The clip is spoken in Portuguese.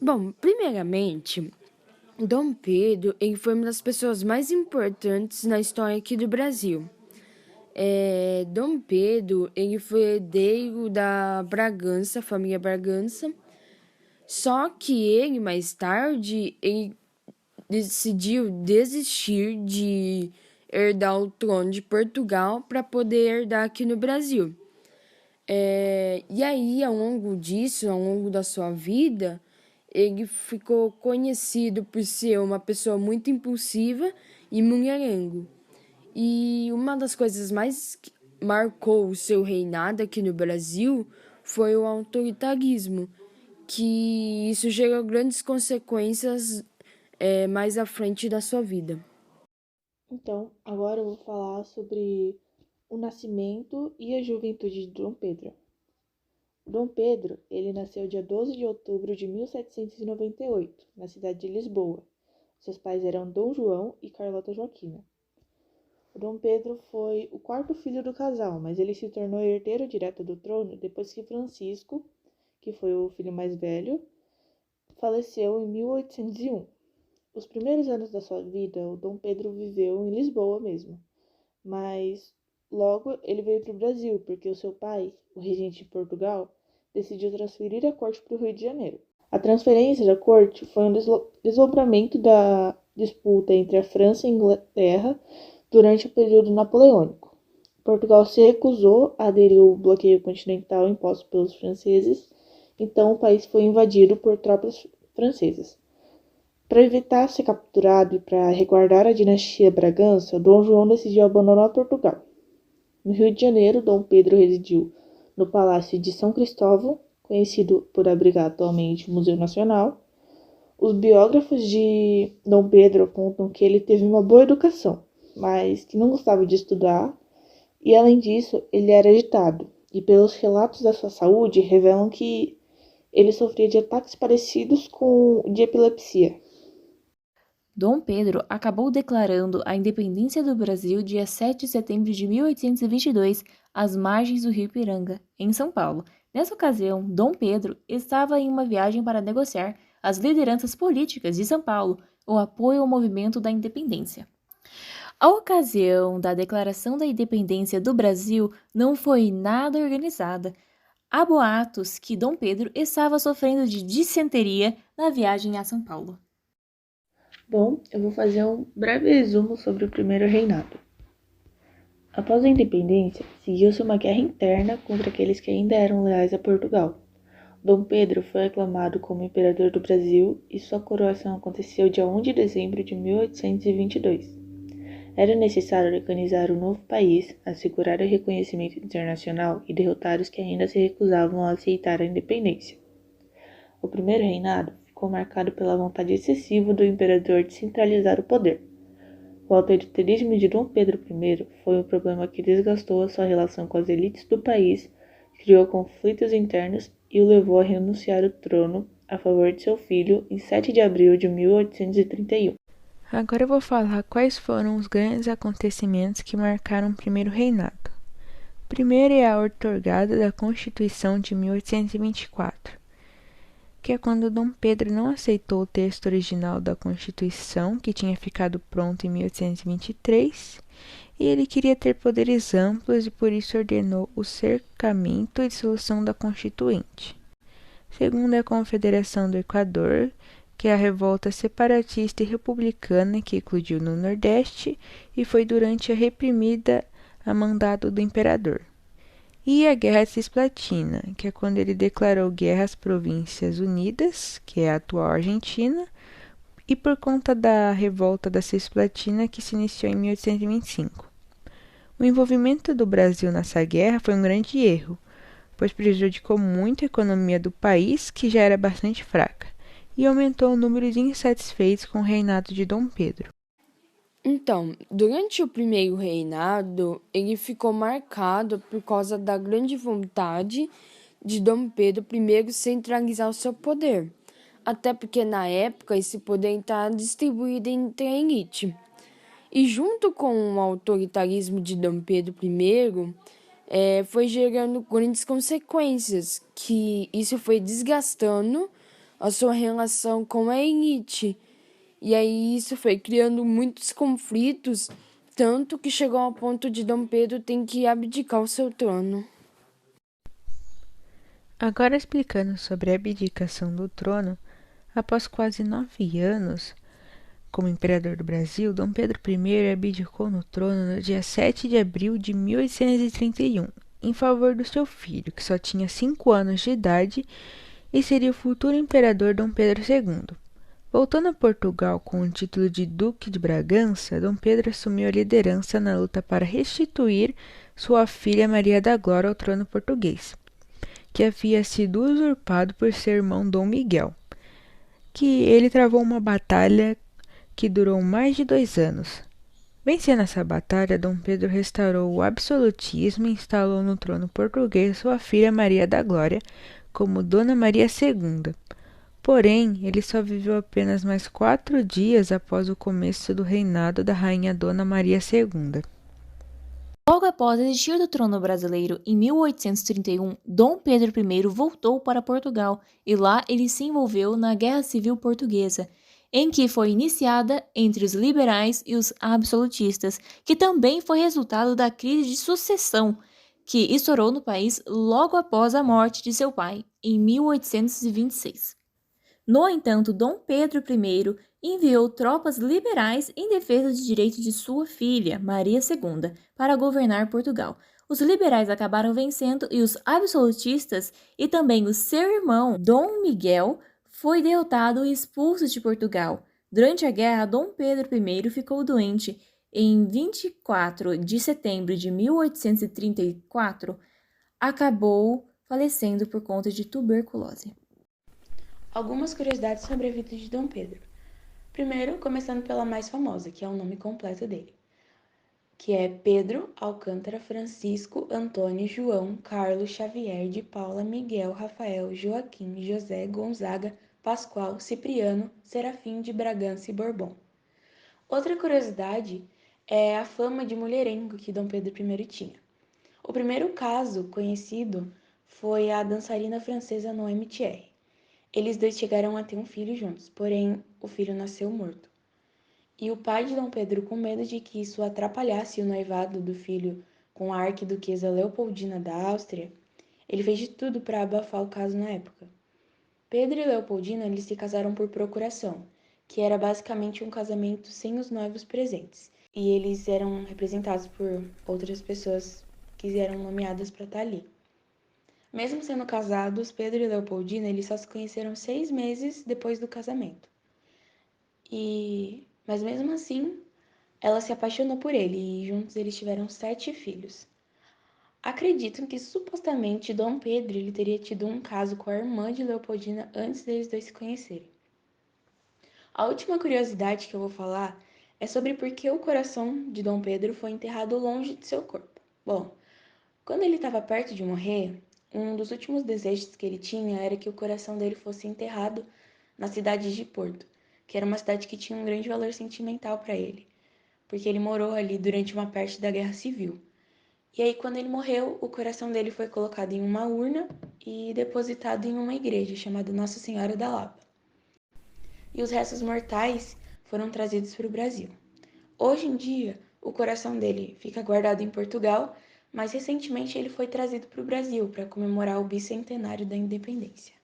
Bom, primeiramente, Dom Pedro ele foi uma das pessoas mais importantes na história aqui do Brasil. Dom Pedro ele foi herdeiro da Bragança, família Bragança, só que ele, mais tarde, ele decidiu desistir de herdar o trono de Portugal para poder herdar aqui no Brasil. E aí, ao longo disso, ao longo da sua vida, ele ficou conhecido por ser uma pessoa muito impulsiva e mulherengo. E uma das coisas mais que marcou o seu reinado aqui no Brasil foi o autoritarismo, que isso gerou grandes consequências mais à frente da sua vida. Então, agora eu vou falar sobre o nascimento e a juventude de Dom Pedro. Dom Pedro, ele nasceu dia 12 de outubro de 1798, na cidade de Lisboa. Seus pais eram Dom João e Carlota Joaquina. O Dom Pedro foi o quarto filho do casal, mas ele se tornou herdeiro direto do trono depois que Francisco, que foi o filho mais velho, faleceu em 1801. Os primeiros anos da sua vida, o Dom Pedro viveu em Lisboa mesmo, mas logo ele veio para o Brasil, porque o seu pai, o regente de Portugal, decidiu transferir a corte para o Rio de Janeiro. A transferência da corte foi um desdobramento da disputa entre a França e a Inglaterra durante o período napoleônico. Portugal se recusou a aderir ao bloqueio continental imposto pelos franceses, então o país foi invadido por tropas francesas. Para evitar ser capturado e para resguardar a dinastia Bragança, Dom João decidiu abandonar Portugal. No Rio de Janeiro, Dom Pedro residiu no Palácio de São Cristóvão, conhecido por abrigar atualmente o Museu Nacional. Os biógrafos de Dom Pedro apontam que ele teve uma boa educação, mas que não gostava de estudar, e além disso, ele era agitado, e pelos relatos da sua saúde revelam que ele sofria de ataques parecidos com o de epilepsia. Dom Pedro acabou declarando a independência do Brasil dia 7 de setembro de 1822, às margens do rio Ipiranga, em São Paulo. Nessa ocasião, Dom Pedro estava em uma viagem para negociar as lideranças políticas de São Paulo o apoio ao movimento da independência. A ocasião da declaração da independência do Brasil não foi nada organizada. Há boatos que Dom Pedro estava sofrendo de dissenteria na viagem a São Paulo. Bom, eu vou fazer um breve resumo sobre o primeiro reinado. Após a independência, seguiu-se uma guerra interna contra aqueles que ainda eram leais a Portugal. Dom Pedro foi aclamado como imperador do Brasil e sua coroação aconteceu dia 1 de dezembro de 1822. Era necessário organizar um novo país, assegurar o reconhecimento internacional e derrotar os que ainda se recusavam a aceitar a independência. O primeiro reinado ficou marcado pela vontade excessiva do imperador de centralizar o poder. O autoritarismo de Dom Pedro I foi um problema que desgastou a sua relação com as elites do país, criou conflitos internos e o levou a renunciar ao trono a favor de seu filho em 7 de abril de 1831. Agora eu vou falar quais foram os grandes acontecimentos que marcaram o primeiro reinado. Primeiro é a outorgada da Constituição de 1824, que é quando Dom Pedro não aceitou o texto original da Constituição, que tinha ficado pronto em 1823, e ele queria ter poderes amplos e por isso ordenou o cercamento e dissolução da Constituinte. Segundo é a Confederação do Equador, que é a revolta separatista e republicana que eclodiu no Nordeste e foi durante a reprimida a mandado do imperador. E a Guerra Cisplatina, que é quando ele declarou guerra às Províncias Unidas, que é a atual Argentina, e por conta da revolta da Cisplatina que se iniciou em 1825. O envolvimento do Brasil nessa guerra foi um grande erro, pois prejudicou muito a economia do país, que já era bastante fraca, e aumentou o número de insatisfeitos com o reinado de Dom Pedro. Então, durante o primeiro reinado, ele ficou marcado por causa da grande vontade de Dom Pedro I centralizar o seu poder, até porque na época esse poder estava distribuído entre a elite. E junto com o autoritarismo de Dom Pedro I, foi gerando grandes consequências, que isso foi desgastando a sua relação com a elite. E aí isso foi criando muitos conflitos, tanto que chegou ao ponto de Dom Pedro ter que abdicar o seu trono. Agora explicando sobre a abdicação do trono, após quase 9 anos como imperador do Brasil, Dom Pedro I abdicou no trono no dia 7 de abril de 1831, em favor do seu filho, que só tinha 5 anos de idade e seria o futuro imperador Dom Pedro II. Voltando a Portugal com o título de Duque de Bragança, Dom Pedro assumiu a liderança na luta para restituir sua filha Maria da Glória ao trono português, que havia sido usurpado por seu irmão Dom Miguel, que ele travou uma batalha que durou mais de 2 anos. Vencendo essa batalha, Dom Pedro restaurou o absolutismo e instalou no trono português sua filha Maria da Glória como Dona Maria II. Porém, ele só viveu apenas mais 4 dias após o começo do reinado da rainha Dona Maria II. Logo após desistir do trono brasileiro em 1831, Dom Pedro I voltou para Portugal e lá ele se envolveu na Guerra Civil Portuguesa, em que foi iniciada entre os liberais e os absolutistas, que também foi resultado da crise de sucessão que estourou no país logo após a morte de seu pai, em 1826. No entanto, Dom Pedro I enviou tropas liberais em defesa dos direitos de sua filha, Maria II, para governar Portugal. Os liberais acabaram vencendo e os absolutistas e também o seu irmão, Dom Miguel, foi derrotado e expulso de Portugal. Durante a guerra, Dom Pedro I ficou doente. Em 24 de setembro de 1834, acabou falecendo por conta de tuberculose. Algumas curiosidades sobre a vida de Dom Pedro. Primeiro, começando pela mais famosa, que é o nome completo dele, que é Pedro Alcântara Francisco Antônio João Carlos Xavier de Paula Miguel Rafael Joaquim José Gonzaga Pascoal Cipriano Serafim de Bragança e Bourbon. Outra curiosidade é a fama de mulherengo que Dom Pedro I tinha. O primeiro caso conhecido foi a dançarina francesa Noemi Thierry. Eles dois chegaram a ter um filho juntos, porém o filho nasceu morto. E o pai de Dom Pedro, com medo de que isso atrapalhasse o noivado do filho com a arquiduquesa Leopoldina da Áustria, ele fez de tudo para abafar o caso na época. Pedro e Leopoldina eles se casaram por procuração, que era basicamente um casamento sem os noivos presentes, e eles eram representados por outras pessoas que eram nomeadas para estar ali. Mesmo sendo casados, Pedro e Leopoldina eles só se conheceram 6 meses depois do casamento. Mas mesmo assim, ela se apaixonou por ele e juntos eles tiveram 7 filhos. Acreditam que supostamente Dom Pedro ele teria tido um caso com a irmã de Leopoldina antes deles dois se conhecerem. A última curiosidade que eu vou falar é sobre por que o coração de Dom Pedro foi enterrado longe de seu corpo. Bom, quando ele estava perto de morrer, um dos últimos desejos que ele tinha era que o coração dele fosse enterrado na cidade de Porto, que era uma cidade que tinha um grande valor sentimental para ele, porque ele morou ali durante uma parte da Guerra Civil. E aí, quando ele morreu, o coração dele foi colocado em uma urna e depositado em uma igreja chamada Nossa Senhora da Lapa. E os restos mortais foram trazidos para o Brasil. Hoje em dia, o coração dele fica guardado em Portugal, mas recentemente ele foi trazido para o Brasil para comemorar o bicentenário da independência.